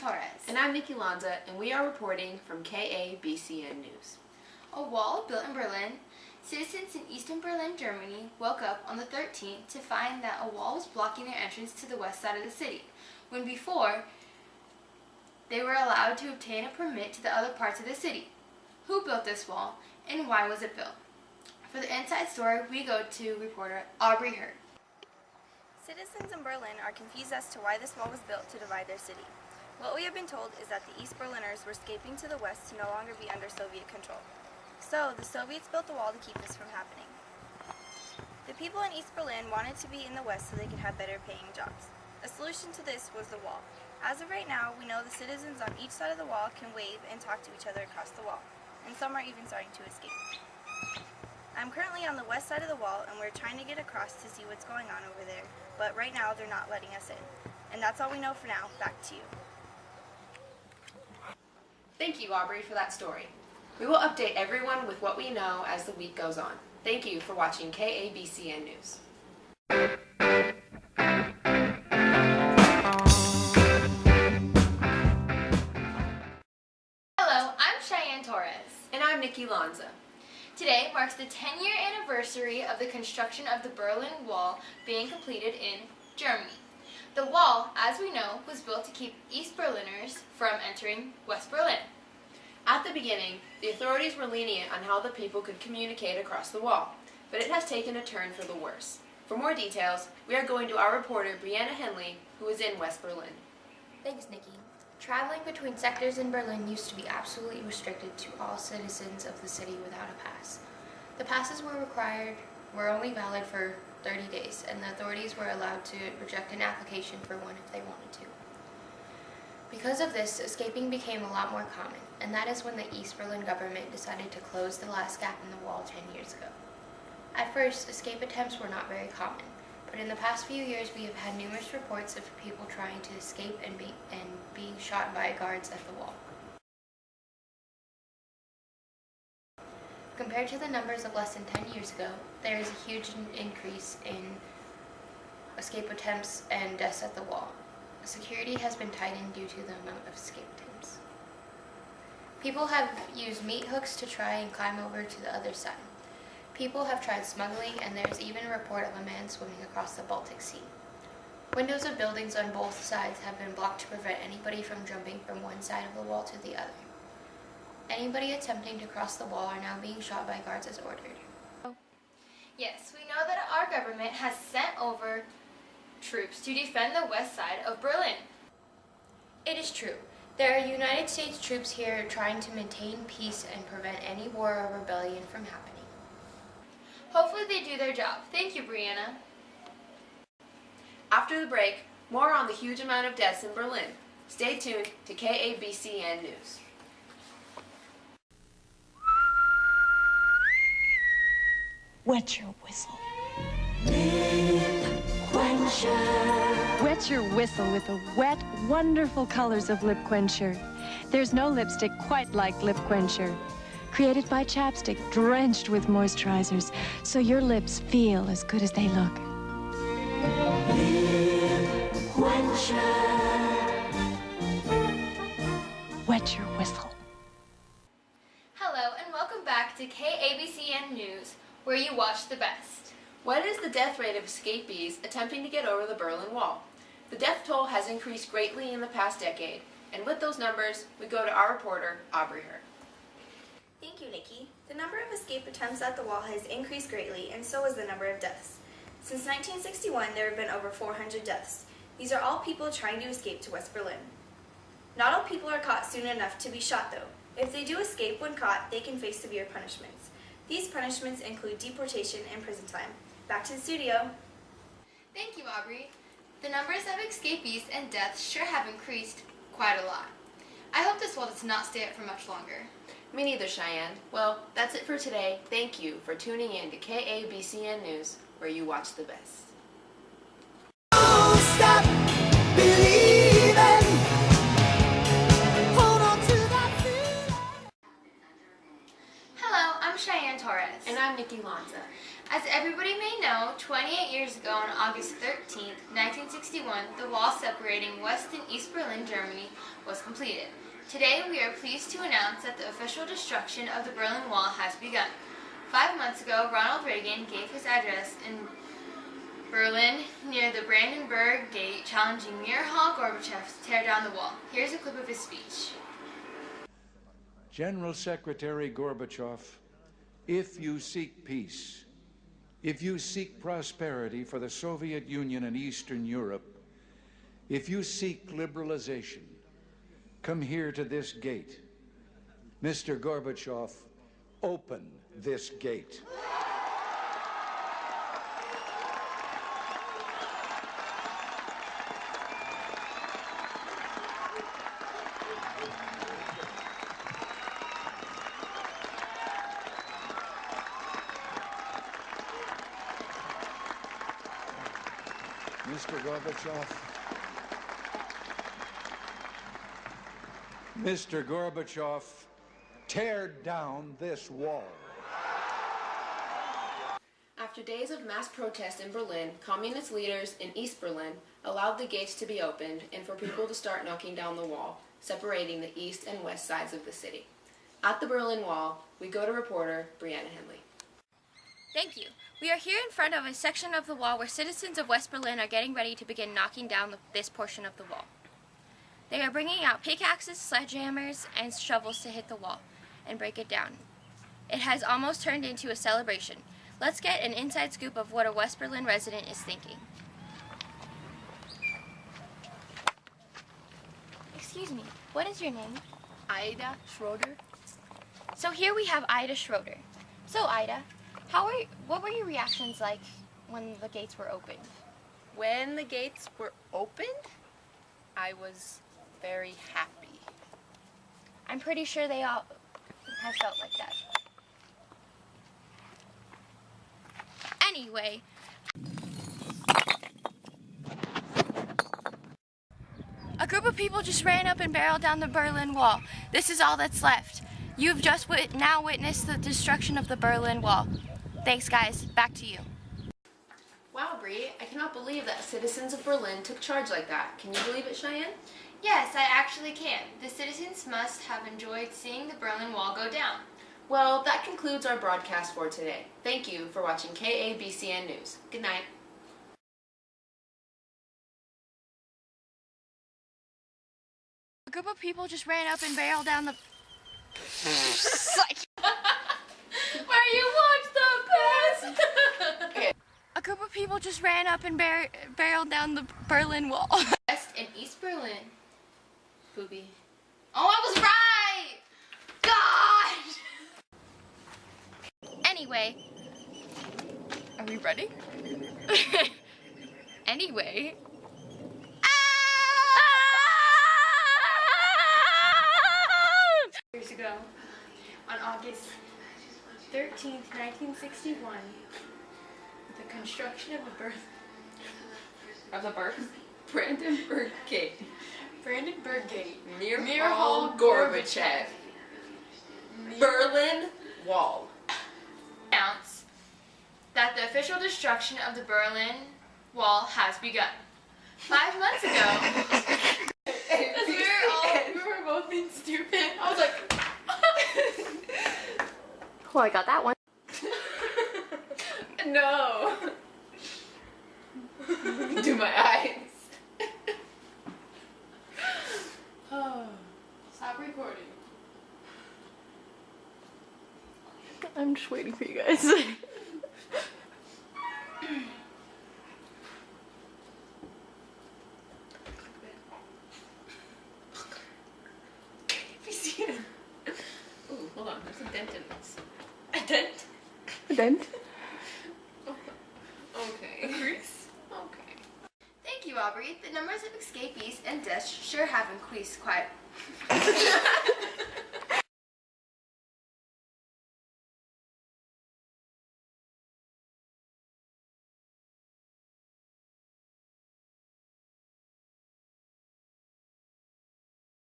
Torres. And I'm Nikki Lanza, and we are reporting from KABCN News. A wall built in Berlin. Citizens in Eastern Berlin, Germany, woke up on the 13th to find that a wall was blocking their entrance to the west side of the city, when before they were allowed to obtain a permit to the other parts of the city. Who built this wall, and why was it built? For the inside story, we go to reporter Aubrey Hurt. Citizens in Berlin are confused as to why this wall was built to divide their city. What we have been told is that the East Berliners were escaping to the west to no longer be under Soviet control. So, the Soviets built the wall to keep this from happening. The people in East Berlin wanted to be in the west so they could have better paying jobs. A solution to this was the wall. As of right now, we know the citizens on each side of the wall can wave and talk to each other across the wall, and some are even starting to escape. I'm currently on the west side of the wall, and we're trying to get across to see what's going on over there, but right now they're not letting us in. And that's all we know for now. Back to you. Thank you, Aubrey, for that story. We will update everyone with what we know as the week goes on. Thank you for watching KABCN News. Hello, I'm Cheyenne Torres. And I'm Nikki Lanza. Today marks the 10-year anniversary of the construction of the Berlin Wall being completed in Germany. The wall, as we know, was built to keep East Berliners from entering West Berlin. At the beginning, the authorities were lenient on how the people could communicate across the wall, but it has taken a turn for the worse. For more details, we are going to our reporter Brianna Henley, who is in West Berlin. Thanks, Nikki. Traveling between sectors in Berlin used to be absolutely restricted to all citizens of the city without a pass. The passes were only valid for 30 days, and the authorities were allowed to reject an application for one if they wanted to. Because of this, escaping became a lot more common, and that is when the East Berlin government decided to close the last gap in the wall 10 years ago. At first, escape attempts were not very common, but in the past few years we have had numerous reports of people trying to escape and being shot by guards at the wall. Compared to the numbers of less than 10 years ago, there is a huge increase in escape attempts and deaths at the wall. Security has been tightened due to the amount of escape attempts. People have used meat hooks to try and climb over to the other side. People have tried smuggling, and there is even a report of a man swimming across the Baltic Sea. Windows of buildings on both sides have been blocked to prevent anybody from jumping from one side of the wall to the other. Anybody attempting to cross the wall are now being shot by guards as ordered. Yes, we know that our government has sent over troops to defend the west side of Berlin. It is true. There are United States troops here trying to maintain peace and prevent any war or rebellion from happening. Hopefully they do their job. Thank you, Brianna. After the break, more on the huge amount of deaths in Berlin. Stay tuned to KABCN News. Wet your whistle. Lip Quencher. Wet your whistle with the wet, wonderful colors of Lip Quencher. There's no lipstick quite like Lip Quencher. Created by Chapstick, drenched with moisturizers, so your lips feel as good as they look. Lip Quencher. Wet your whistle. Hello, and welcome back to KABCN News, where you watch the best. What is the death rate of escapees attempting to get over the Berlin Wall? The death toll has increased greatly in the past decade, and with those numbers, we go to our reporter, Aubrey Hurt. Thank you, Nikki. The number of escape attempts at the wall has increased greatly, and so has the number of deaths. Since 1961, there have been over 400 deaths. These are all people trying to escape to West Berlin. Not all people are caught soon enough to be shot, though. If they do escape when caught, they can face severe punishments. These punishments include deportation and prison time. Back to the studio. Thank you, Aubrey. The numbers of escapees and deaths sure have increased quite a lot. I hope this wall does not stay up for much longer. Me neither, Cheyenne. Well, that's it for today. Thank you for tuning in to KABCN News, where you watch the best. Don't stop believing. Hold on to that feeling. Hello, I'm Cheyenne Torres. And I'm Nikki Lanza. As everybody may know, 28 years ago on August 13th, 1961, the wall separating West and East Berlin, Germany was completed. Today we are pleased to announce that the official destruction of the Berlin Wall has begun. 5 months ago, Ronald Reagan gave his address in Berlin near the Brandenburg Gate challenging Mikhail Gorbachev to tear down the wall. Here's a clip of his speech. General Secretary Gorbachev, if you seek peace, if you seek prosperity for the Soviet Union and Eastern Europe, if you seek liberalization, come here to this gate. Mr. Gorbachev, open this gate. Mr. Gorbachev, tear down this wall. After days of mass protest in Berlin, communist leaders in East Berlin allowed the gates to be opened and for people to start knocking down the wall, separating the east and west sides of the city. At the Berlin Wall, we go to reporter Brianna Henley. Thank you. We are here in front of a section of the wall where citizens of West Berlin are getting ready to begin knocking down this portion of the wall. They are bringing out pickaxes, sledgehammers, and shovels to hit the wall and break it down. It has almost turned into a celebration. Let's get an inside scoop of what a West Berlin resident is thinking. Excuse me, what is your name? Ida Schroeder. So here we have Ida Schroeder. So Ida, what were your reactions like when the gates were opened? When the gates were opened, I was very happy. I'm pretty sure they all have felt like that. Anyway, a group of people just ran up and barreled down the Berlin Wall. This is all that's left. You've just now witnessed the destruction of the Berlin Wall. Thanks, guys. Back to you. Wow, Bree, I cannot believe that citizens of Berlin took charge like that. Can you believe it, Cheyenne? Yes, I actually can. The citizens must have enjoyed seeing the Berlin Wall go down. Well, that concludes our broadcast for today. Thank you for watching KABCN News. Good night. A group of people just ran up and barreled down the... Where you watch the best! Okay. A group of people just ran up and barreled down the Berlin Wall. West and East Berlin. Booby. Oh, I was right! God! Anyway. Are we ready? Anyway. Years ago, on August 13th, 1961, the construction of the Brandenburg Gate. Brandenburg Gate Mikhail Gorbachev. Berlin Wall. announced that the official destruction of the Berlin Wall has begun. 5 months ago, we were both being stupid. I was like, Oh, I got that one. No. Do my eyes. stop recording. I'm just waiting for you guys. Ooh, hold on. There's a dent in this. A dent? A dent? Okay. Grease? Okay. Thank you, Aubrey. The numbers of escapees and deaths sure have increased quite.